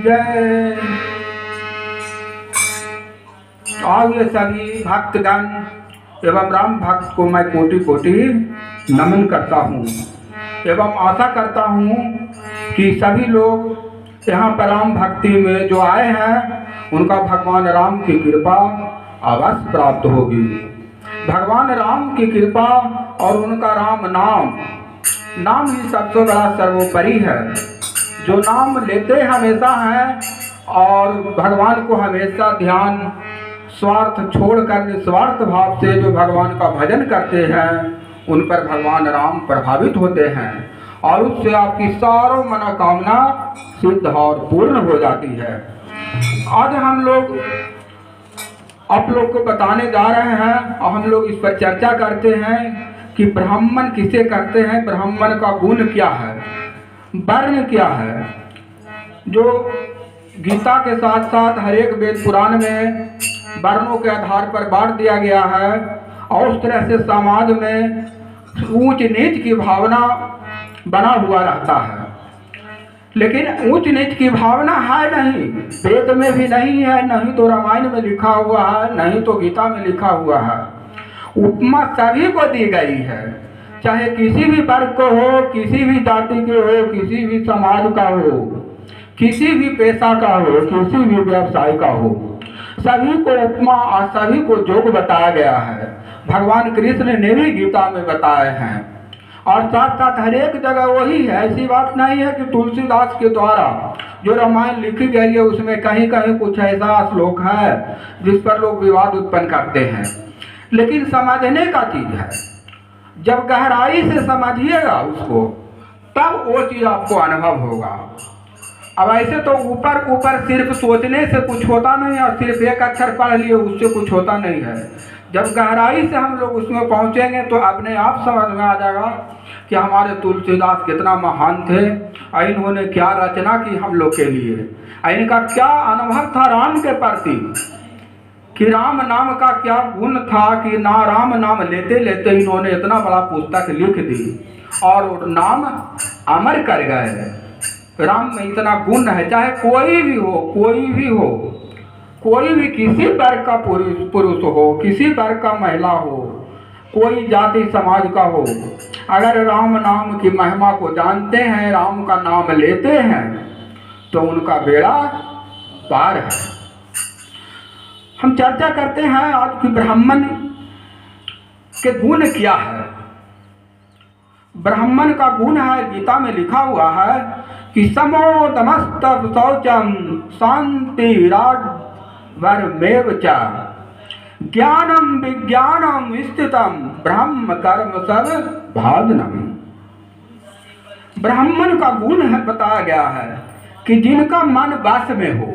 जय। आओ ये सभी भक्तगण एवं राम भक्त को मैं कोटि कोटि नमन करता हूँ एवं आशा करता हूँ कि सभी लोग यहाँ पर राम भक्ति में जो आए हैं उनका भगवान राम की कृपा अवश्य प्राप्त होगी। भगवान राम की कृपा और उनका राम नाम ही सबसे बड़ा सर्वोपरि है। जो नाम लेते हमेशा हैं और भगवान को हमेशा ध्यान स्वार्थ छोड़कर निस्वार्थ भाव से जो भगवान का भजन करते हैं उन पर भगवान राम प्रभावित होते हैं और उससे आपकी सारों मनोकामना सिद्ध और पूर्ण हो जाती है। आज हम लोग आप लोग को बताने जा रहे हैं और हम लोग इस पर चर्चा करते हैं कि ब्राह्मण किसे करते हैं, ब्राह्मण का गुण क्या है, वर्ण क्या है। जो गीता के साथ साथ हर एक वेद पुराण में वर्णों के आधार पर बांट दिया गया है और उस तरह से समाज में ऊंच नीच की भावना बना हुआ रहता है। लेकिन ऊंच नीच की भावना है नहीं, वेद में भी नहीं है, नहीं तो रामायण में लिखा हुआ है, नहीं तो गीता में लिखा हुआ है। उपमा सभी को दी गई है, चाहे किसी भी वर्ग को हो, किसी भी जाति के हो, किसी भी समाज का हो, किसी भी पेशा का हो, किसी भी व्यवसाय का हो, सभी को उपमा और सभी को जोग बताया गया है। भगवान कृष्ण ने भी गीता में बताए हैं और साथ साथ हर एक जगह वही है। ऐसी बात नहीं है कि तुलसीदास के द्वारा जो रामायण लिखी गई है उसमें कहीं कहीं कुछ ऐसा श्लोक है जिस पर लोग विवाद उत्पन्न करते हैं, लेकिन समझने का चीज है। जब गहराई से समझिएगा उसको तब वो चीज आपको अनुभव होगा। अब ऐसे तो ऊपर ऊपर सिर्फ सोचने से कुछ होता नहीं और सिर्फ एक अक्षर पढ़ लिए उससे कुछ होता नहीं है। जब गहराई से हम लोग उसमें पहुंचेंगे तो अपने आप समझ में आ जाएगा कि हमारे तुलसीदास कितना महान थे, इन्होंने क्या रचना की हम लोग के लिए, इनका क्या अनुभव था राम के प्रति, कि राम नाम का क्या गुण था कि ना राम नाम लेते लेते इन्होंने इतना बड़ा पुस्तक लिख दी और नाम अमर कर गए। राम में इतना गुण है, चाहे कोई भी हो, कोई भी हो, कोई भी किसी वर्ग का पुरुष हो, किसी वर्ग का महिला हो, कोई जाति समाज का हो, अगर राम नाम की महिमा को जानते हैं, राम का नाम लेते हैं तो उनका बेड़ा पार है। हम चर्चा करते हैं आज कि ब्राह्मण के गुण क्या है। ब्राह्मण का गुण है, गीता में लिखा हुआ है कि समोदमस्तव शौचम शांतिराडवरमेव च ज्ञानम विज्ञानम स्थितम ब्रह्म कर्म सब भाजनम। ब्राह्मण का गुण है बताया गया है कि जिनका मन वश में हो,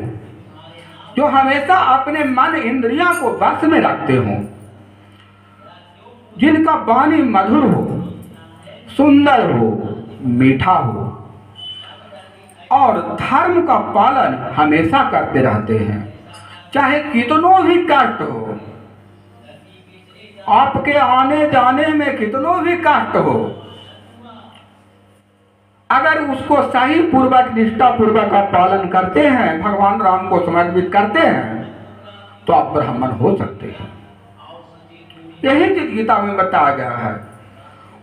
जो हमेशा अपने मन इंद्रियां को वश में रखते हो, जिनका वाणी मधुर हो, सुंदर हो, मीठा हो और धर्म का पालन हमेशा करते रहते हैं, चाहे कितनों भी कष्ट हो, आपके आने जाने में कितनों भी कष्ट हो, अगर उसको सही पूर्वक निष्ठा पूर्वक का पालन करते हैं, भगवान राम को समर्पित करते हैं तो आप ब्राह्मण हो सकते हैं। यही चीज गीता में बताया गया है।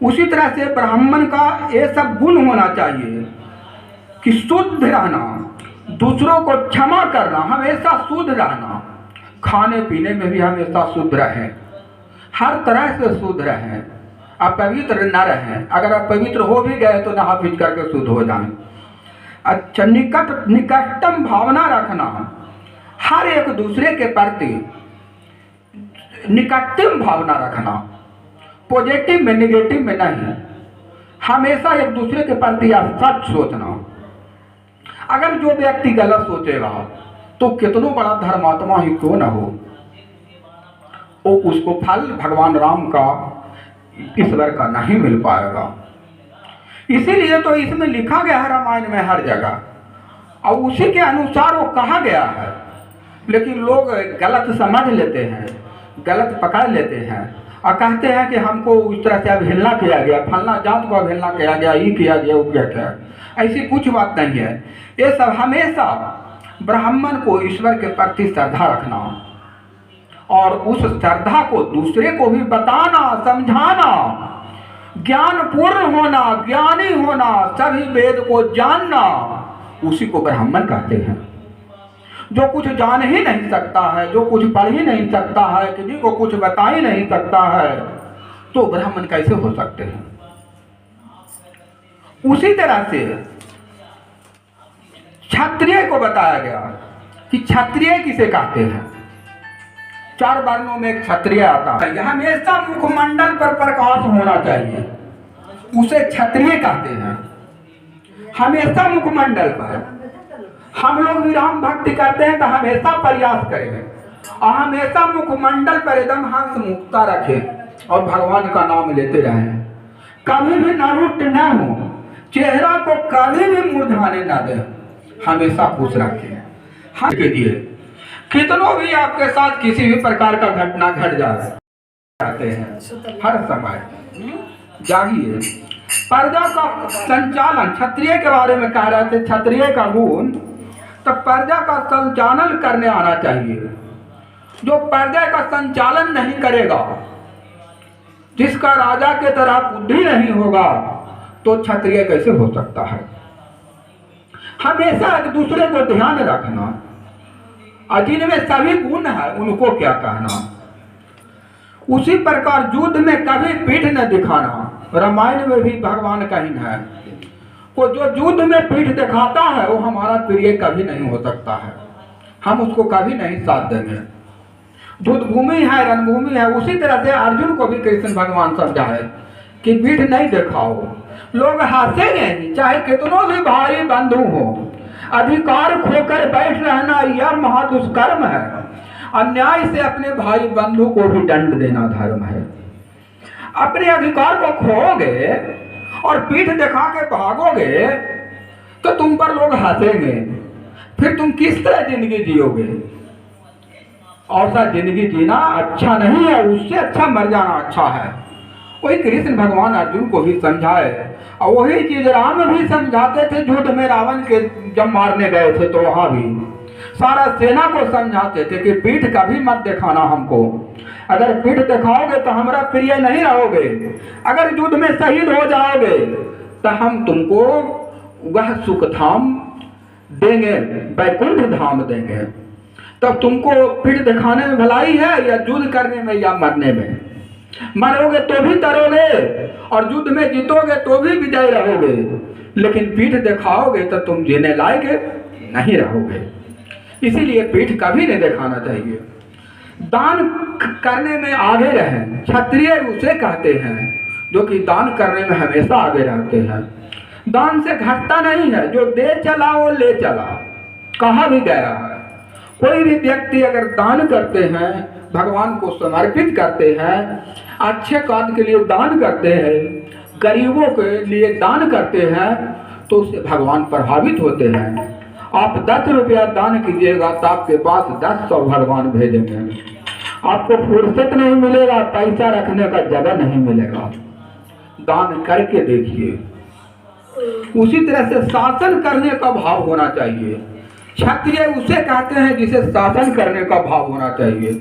उसी तरह से ब्राह्मण का ये सब गुण होना चाहिए कि शुद्ध रहना, दूसरों को क्षमा करना, हमेशा शुद्ध रहना, खाने पीने में भी हमेशा शुद्ध रहें, हर तरह से शुद्ध रहें, अपवित्र न रहें। अगर अपवित्र हो भी गए तो नहा पीट करके शुद्ध हो जाएं। अच्छा, निकटतम भावना रखना, हर एक दूसरे के प्रति निकटतम भावना रखना, पॉजिटिव में निगेटिव में नहीं, हमेशा एक दूसरे के प्रति सच सोचना। अगर जो व्यक्ति गलत सोचेगा तो कितनों बड़ा धर्मात्मा ही क्यों न हो, वो उसको फल भगवान राम का, ईश्वर का नहीं मिल पाएगा। इसीलिए तो इसमें लिखा गया है रामायण में हर जगह और उसी के अनुसार वो कहा गया है। लेकिन लोग गलत समझ लेते हैं, गलत पकड़ लेते हैं और कहते हैं कि हमको उस तरह से अवहेलना किया गया, फलना जात को अवहेलना किया गया, ये किया गया, वो किया गया। ऐसी कुछ बात नहीं है। ये सब हमेशा ब्राह्मण को ईश्वर के प्रति श्रद्धा रखना और उस श्रद्धा को दूसरे को भी बताना, समझाना, ज्ञान पूर्ण होना, ज्ञानी होना, सभी वेद को जानना, उसी को ब्राह्मण कहते हैं। जो कुछ जान ही नहीं सकता है, जो कुछ पढ़ ही नहीं सकता है, किसी को कुछ बता ही नहीं सकता है, तो ब्राह्मण कैसे हो सकते हैं? उसी तरह से क्षत्रिय को बताया गया कि क्षत्रिय किसे कहते हैं। 4 वर्णों में एक क्षत्रिय आता है। यह हमेशा मुखमंडल पर प्रकाश होना चाहिए, उसे क्षत्रिय कहते हैं। हमेशा मुखमंडल पर हम लोग भी राम भक्ति करते हैं तो हमेशा प्रयास करें और हमेशा मुखमंडल पर एकदम हंस मुक्ता रखें और भगवान का नाम लेते रहें। कभी भी नरुट न हो, चेहरा को कभी भी मुरझाने न दें, हमेशा खुश रखें। हम के लिए कितनों भी आपके साथ किसी भी प्रकार का घटना घट जाते हैं, हर समय जागिए। प्रजा का संचालन, क्षत्रिय के बारे में कह रहे थे, क्षत्रिय का गुण, तो प्रजा का संचालन करने आना चाहिए। जो प्रजा का संचालन नहीं करेगा, जिसका राजा के तरह बुद्धि नहीं होगा, तो क्षत्रिय कैसे हो सकता है? हमेशा एक दूसरे को ध्यान रखना, और जिनमें सभी गुण है उनको क्या कहना। उसी प्रकार युद्ध में कभी पीठ न दिखाना। रामायण में भी भगवान कहीं है, वो जो युद्ध में पीठ दिखाता है वो हमारा प्रिय कभी नहीं हो सकता है, हम उसको कभी नहीं साथ देंगे। युद्ध भूमि है, रणभूमि है। उसी तरह से अर्जुन को भी कृष्ण भगवान समझाए कि पीठ नहीं दिखाओ। लोग हंसेंगे, चाहे कितनों भी भाई बंधु हो। अधिकार खोकर बैठ रहना यह महादुष्कर्म है। अन्याय से अपने भाई बंधु को भी दंड देना धर्म है। अपने अधिकार को खोओगे और पीठ दिखा के भागोगे तो तुम पर लोग हंसेंगे, फिर तुम किस तरह जिंदगी जियोगे? और सा जिंदगी जीना अच्छा नहीं है, उससे अच्छा मर जाना अच्छा है। वही कृष्ण भगवान अर्जुन को भी समझाए, और वही चीज राम भी समझाते थे। युद्ध में रावण के जब मारने गए थे तो वहां भी सारा सेना को समझाते थे कि पीठ कभी मत दिखाना हमको। अगर पीठ दिखाओगे तो हमारा प्रिय नहीं रहोगे। अगर युद्ध में शहीद हो जाओगे तो हम तुमको वह सुख धाम देंगे, वैकुंठ धाम देंगे। तब तुमको पीठ दिखाने में भलाई है या युद्ध करने में या मरने में? मरोगे तो भी तरोगे और युद्ध में जीतोगे तो भी विजय रहोगे, लेकिन पीठ दिखाओगे तो तुम जीने लायक नहीं रहोगे। इसीलिए पीठ कभी नहीं दिखाना चाहिए। दान करने में आगे रहें। क्षत्रिय उसे कहते हैं जो कि दान करने में हमेशा आगे रहते हैं। दान से घटता नहीं है, जो दे चला वो ले चला, कहा भी गया है। कोई भी व्यक्ति अगर दान करते हैं, भगवान को समर्पित करते हैं, अच्छे कार्य के लिए दान करते हैं, गरीबों के लिए दान करते हैं, तो उससे भगवान प्रभावित होते हैं। आप 10 रुपया दान कीजिएगा तो आपके पास 10 भगवान भेजेंगे। आपको फुर्सत नहीं मिलेगा, पैसा रखने का जगह नहीं मिलेगा। दान करके देखिए। उसी तरह से शासन करने का भाव होना चाहिए। क्षत्रिय उसे कहते हैं जिसे शासन करने का भाव होना चाहिए।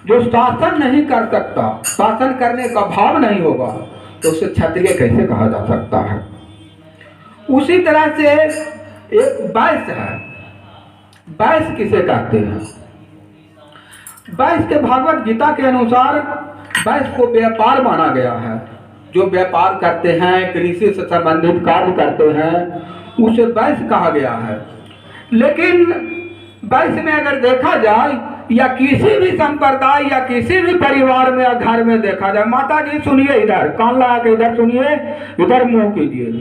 जो शासन नहीं कर सकता, शासन करने का भाव नहीं होगा, तो उसे क्षत्रिय कैसे कहा जा सकता है? उसी तरह से एक वैश्य है। वैश्य किसे कहते हैं? वैश्य के भागवत गीता के अनुसार वैश्य को व्यापार माना गया है। जो व्यापार करते हैं, कृषि से संबंधित कार्य करते हैं, उसे वैश्य कहा गया है। लेकिन वैश्य में अगर देखा जाए या किसी भी संप्रदाय या किसी भी परिवार में या घर में देखा जाए, माता जी सुनिए, इधर कान लगा के इधर सुनिए, इधर मुंह कीजिए।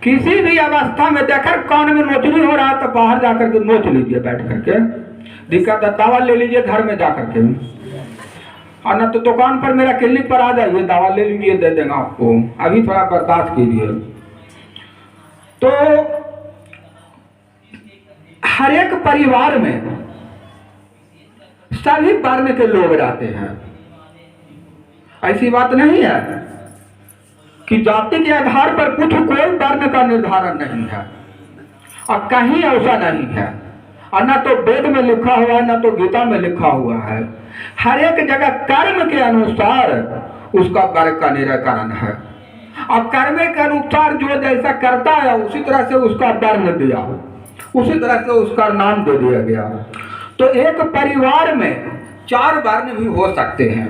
किसी भी अवस्था में देखकर कान में नोचनी हो रहा है तो बाहर जाकर के नोच लीजिए बैठ करके। दिक्कत है दवा ले लीजिए घर में जा करके, और न तो दुकान पर मेरा क्लिनिक पर आ जाइए, दवा ले लीजिए, दे देंगे आपको। अभी थोड़ा बर्दाश्त कीजिए। तो हर एक परिवार में सभी वर्ण के लोग रहते हैं। ऐसी बात नहीं है कि जाति के आधार पर कुछ कोई वर्ण का निर्धारण नहीं है, और कहीं ऐसा नहीं है। और न तो वेद में लिखा हुआ है, न तो गीता में लिखा हुआ है। हर एक जगह कर्म के अनुसार उसका वर्ग का निराकरण है, और कर्म के अनुसार जो जैसा करता है उसी तरह से उसका वर्ण दिया, उसी तरह से उसका नाम दे दिया गया। तो एक परिवार में 4 वर्ण भी हो सकते हैं।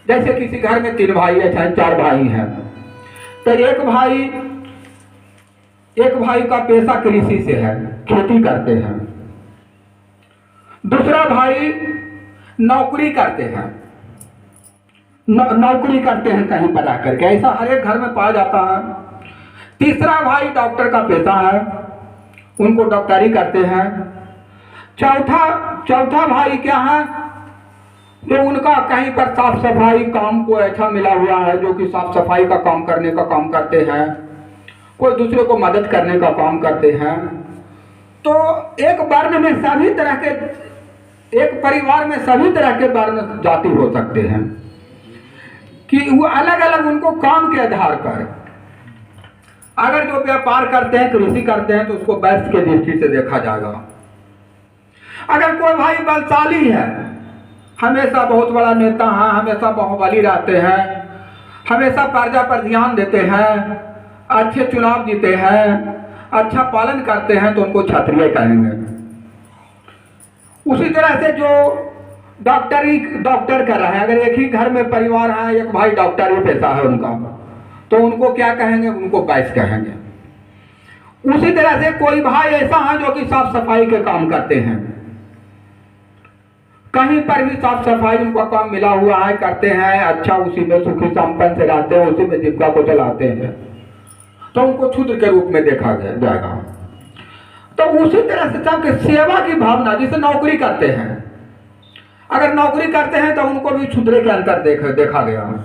जैसे किसी घर में 3 भाई है, चाहे 4 भाई हैं, तो एक भाई का पेशा कृषि से है, खेती करते हैं। दूसरा भाई नौकरी करते हैं, नौकरी करते हैं कहीं पर आकर के, ऐसा हर एक घर में पाया जाता है। तीसरा भाई डॉक्टर का पेशा है, उनको डॉक्टरी करते हैं। चौथा भाई क्या है, जो उनका कहीं पर साफ सफाई काम को ऐसा मिला हुआ है जो कि साफ सफाई का काम करने का काम करते हैं, कोई दूसरे को मदद करने का काम करते हैं। तो एक वर्ण में सभी तरह के, एक परिवार में सभी तरह के वर्ण जाति हो सकते हैं कि वो अलग अलग उनको काम के आधार पर, अगर जो व्यापार करते हैं, कृषि करते हैं, तो उसको वैश्य के दृष्टि से देखा जाएगा। अगर कोई भाई बलशाली है, हमेशा बहुत बड़ा नेता है, हमेशा बाहुबली रहते हैं, हमेशा प्रजा पर ध्यान देते हैं, अच्छे चुनाव जीते हैं, अच्छा पालन करते हैं, तो उनको क्षत्रिय कहेंगे। उसी तरह से जो डॉक्टर कर रहे हैं, अगर एक ही घर में परिवार है, एक भाई डॉक्टरी पेशा है उनका, तो उनको क्या कहेंगे, उनको वैश्य कहेंगे। उसी तरह से कोई भाई ऐसा है जो कि साफ सफाई के काम करते हैं, कहीं पर भी साफ सफाई उनका काम मिला हुआ है, करते हैं, अच्छा उसी में सुखी संपन्न से रहते हैं, उसी में जीविका को चलाते हैं, तो उनको क्षुद्र के रूप में देखा जाएगा। तो उसी तरह से सबके सेवा की भावना, जिसे नौकरी करते हैं, अगर नौकरी करते हैं तो उनको भी क्षुद्र के अंतर देखा गया है,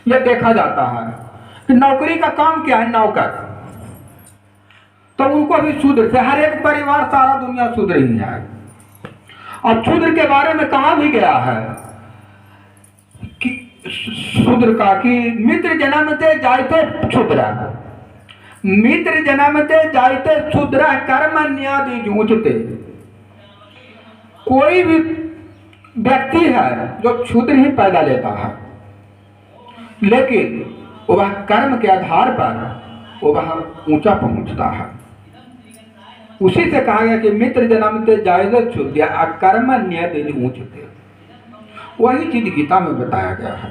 यह देखा जाता है कि नौकरी का काम क्या है, नौकर, तो उनको भी शूद्र से, हर एक परिवार, सारा दुनिया शूद्र ही है। और शूद्र के बारे में कहा भी गया है कि शूद्र का कि मित्र जन्मते जायते क्षुद्र, मित्र जन्मते जायते क्षुद्र कर्मण्यादि जूझते। कोई भी व्यक्ति है जो क्षुद्र ही पैदा लेता है, लेकिन वह कर्म के आधार पर वह ऊंचा पहुंचता है। उसी से कहा गया कि मित्र जन्मते जायते क्षुद्र कर्मण्यादि जूझते। वही चीज गीता में बताया गया है।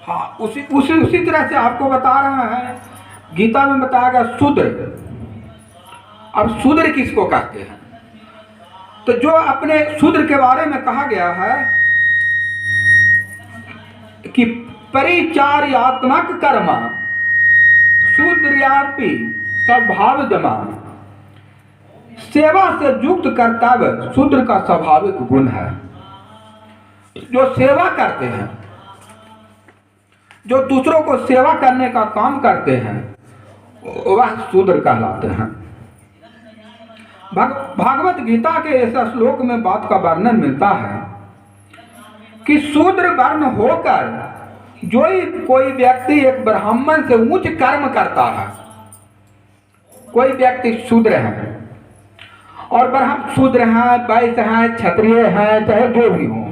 हाँ, उसी तरह से आपको बता रहा है, गीता में बताया गया शूद्र। अब शूद्र किसको कहते हैं, तो जो अपने शूद्र के बारे में कहा गया है कि परिचार्यात्मक कर्म शूद्रयापि स्वभाव जमा, सेवा से युक्त कर्तव्य शूद्र का स्वाभाविक गुण है। जो सेवा करते हैं, जो दूसरों को सेवा करने का काम करते हैं, वह शूद्र कहलाते हैं। भागवत गीता के ऐसा श्लोक में बात का वर्णन मिलता है कि शूद्र वर्ण होकर जो कोई व्यक्ति एक ब्राह्मण से उच्च कर्म करता है, कोई व्यक्ति शूद्र है और ब्राह्मण शूद्र है, वैश्य है, क्षत्रिय है, चाहे जो भी हो,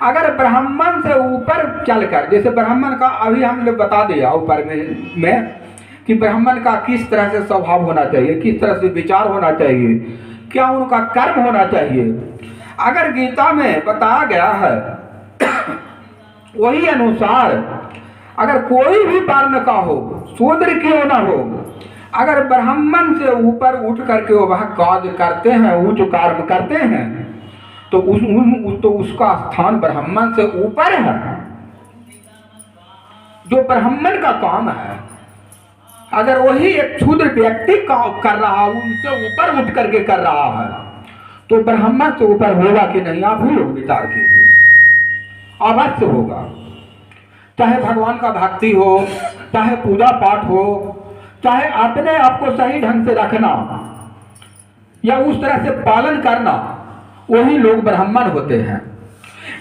अगर ब्राह्मण से ऊपर चलकर, जैसे ब्राह्मण का अभी हमने बता दिया ऊपर में कि ब्राह्मण का किस तरह से स्वभाव होना चाहिए, किस तरह से विचार होना चाहिए, क्या उनका कर्म होना चाहिए, अगर गीता में बताया गया है वही अनुसार अगर कोई भी वर्ण का हो, शूद्र क्यों ना हो, अगर ब्राह्मण से ऊपर उठ करके वह कार्य करते हैं, उच्च कर्म करते हैं, तो उसका स्थान ब्राह्मण से ऊपर है। जो ब्राह्मण का काम है, अगर वही एक शूद्र व्यक्ति कर रहा है, उनसे ऊपर उठ करके कर रहा है, तो ब्राह्मण से ऊपर होगा कि नहीं, आप ही लोग विचार कीजिए। अवश्य होगा। चाहे भगवान का भक्ति हो, चाहे पूजा पाठ हो, चाहे अपने आप को सही ढंग से रखना या उस तरह से पालन करना, वही लोग ब्राह्मण होते हैं।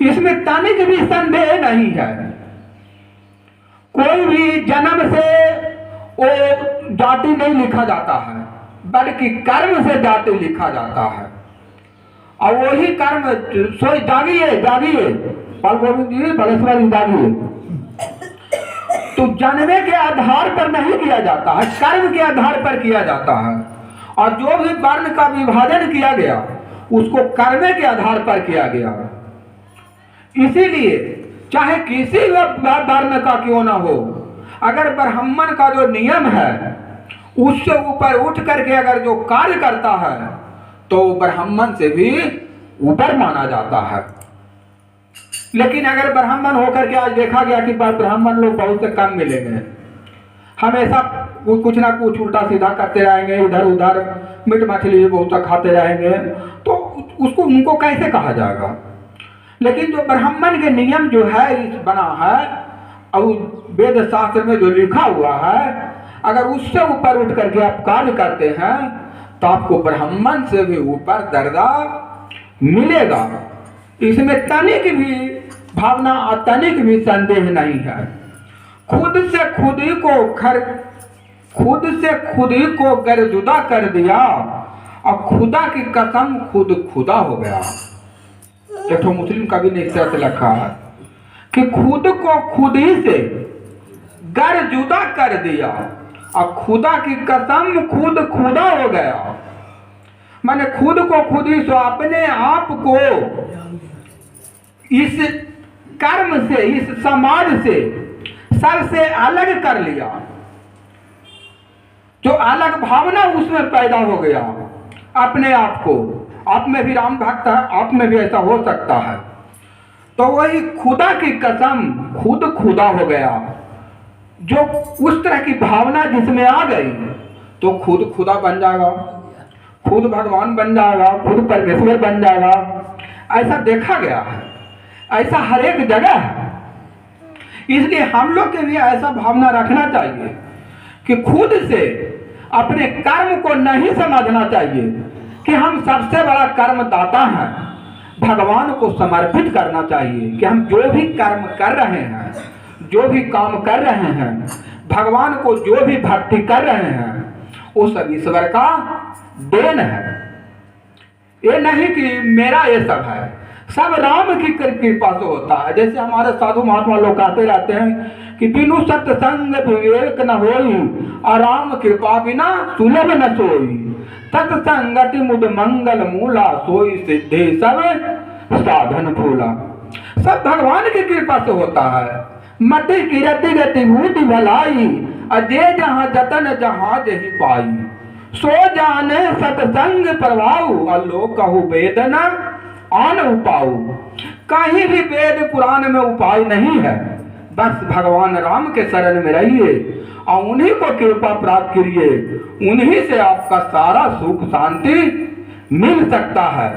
इसमें तनिक भी संदेह नहीं है। कोई भी जन्म से वो जाति नहीं लिखा जाता है, बल्कि कर्म से जाति लिखा जाता है। और वही कर्म सोई जागिए जागिए, पाल गोविंद जी बलेश्वर जी जागिए, तो जन्मे के आधार पर नहीं किया जाता है, कर्म के आधार पर किया जाता है। और जो भी वर्ण का विभाजन किया गया उसको कर्म के आधार पर किया गया। इसीलिए चाहे किसी वर्ण का क्यों ना हो, अगर ब्राह्मण का जो नियम है उससे ऊपर उठ करके अगर जो कार्य करता है तो ब्राह्मण से भी ऊपर माना जाता है। लेकिन अगर ब्राह्मण होकर के आज देखा गया कि ब्राह्मण लोग बहुत से कम मिलेंगे, हमेशा कुछ ना कुछ उल्टा सीधा करते रहेंगे, इधर उधर मीट मछली बहुत खाते रहेंगे, तो उसको उनको कैसे कहा जाएगा। लेकिन जो ब्राह्मण के नियम जो है बना है और वेद शास्त्र में जो लिखा हुआ है, अगर उससे ऊपर उठ करके आप कार्य करते हैं तो आपको ब्राह्मण से भी ऊपर दर्जा मिलेगा। इसमें तनिक भी भावना और तनिक भी संदेह नहीं है। खुद से खुद ही को गर्जुदा कर दिया और खुदा की कसम खुद खुदा हो गया। एक तो मुस्लिम कवि ने इस तरह से लिखा है कि खुद को खुद ही से गर्जुदा कर दिया और खुदा की कसम खुद खुदा हो गया। मैंने खुद को खुद ही से अपने आप को इस कर्म से, इस समाज से सबसे अलग कर लिया। जो अलग भावना उसमें पैदा हो गया अपने आप को, आप में भी राम भक्त है, आप में भी ऐसा हो सकता है। तो वही खुदा की कसम खुद खुदा हो गया। जो उस तरह की भावना जिसमें आ गई तो खुद खुदा बन जाएगा, खुद भगवान बन जाएगा, खुद परमेश्वर बन जाएगा। ऐसा देखा गया है, ऐसा हर एक जगह है। इसलिए हम लोग के भी ऐसा भावना रखना चाहिए कि खुद से अपने कर्म को नहीं समझना चाहिए कि हम सबसे बड़ा कर्मदाता हैं। भगवान को समर्पित करना चाहिए कि हम जो भी कर्म कर रहे हैं, जो भी काम कर रहे हैं, भगवान को जो भी भक्ति कर रहे हैं, वो सब ईश्वर का देन है। ये नहीं कि मेरा ये सब है, सब राम की कृपा से होता है। जैसे हमारे साधु महात्मा लोग कहते रहते हैं कि बिनु सत्संग विवेक न होई और राम कृपा बिना सुलभ न सोई, सत्संगति मुद मंगल मूला सोई सिद्धि सब साधन भूला। सब भगवान की कृपा से होता है। मति कीरति गति भूति भलाई, अजय जहाँ जतन जहाँ जही पाई, सो जाने सत्संग प्रभाव अलोक कहु वेदना आन उपाऊ। कहीं भी वेद पुराण में उपाय नहीं है, बस भगवान राम के शरण में रहिए और उन्हीं को कृपा प्राप्त करिए, उन्हीं से आपका सारा सुख शांति मिल सकता है।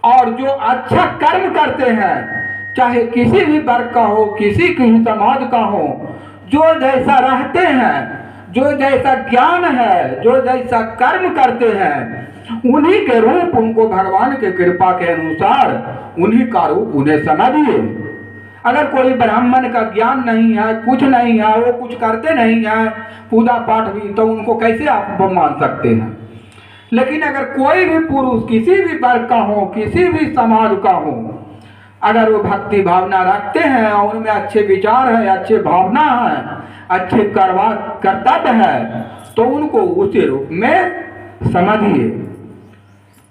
और जो अच्छा कर्म करते हैं, चाहे किसी भी वर्ग का हो, किसी की समाज का हो, जो जैसा रहते हैं, जो जैसा ज्ञान है, जो जैसा कर्म करते हैं, उन्हीं के रूप उनको भगवान के कृपा के अनुसार उन्हीं का रूप उन्हें समझिए। अगर कोई ब्राह्मण का ज्ञान नहीं है, कुछ नहीं है, वो कुछ करते नहीं है पूजा पाठ भी, तो उनको कैसे आप मान सकते हैं। लेकिन अगर कोई भी पुरुष किसी भी वर्ग का हो, किसी भी समाज का हो, अगर वो भक्ति भावना रखते हैं और उनमें अच्छे विचार है, अच्छे भावना है, अच्छे कर्तव्य है, तो उनको उसी रूप में समझिए।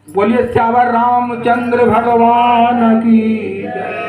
बोलिए श्यावर रामचंद्र भगवान की जय।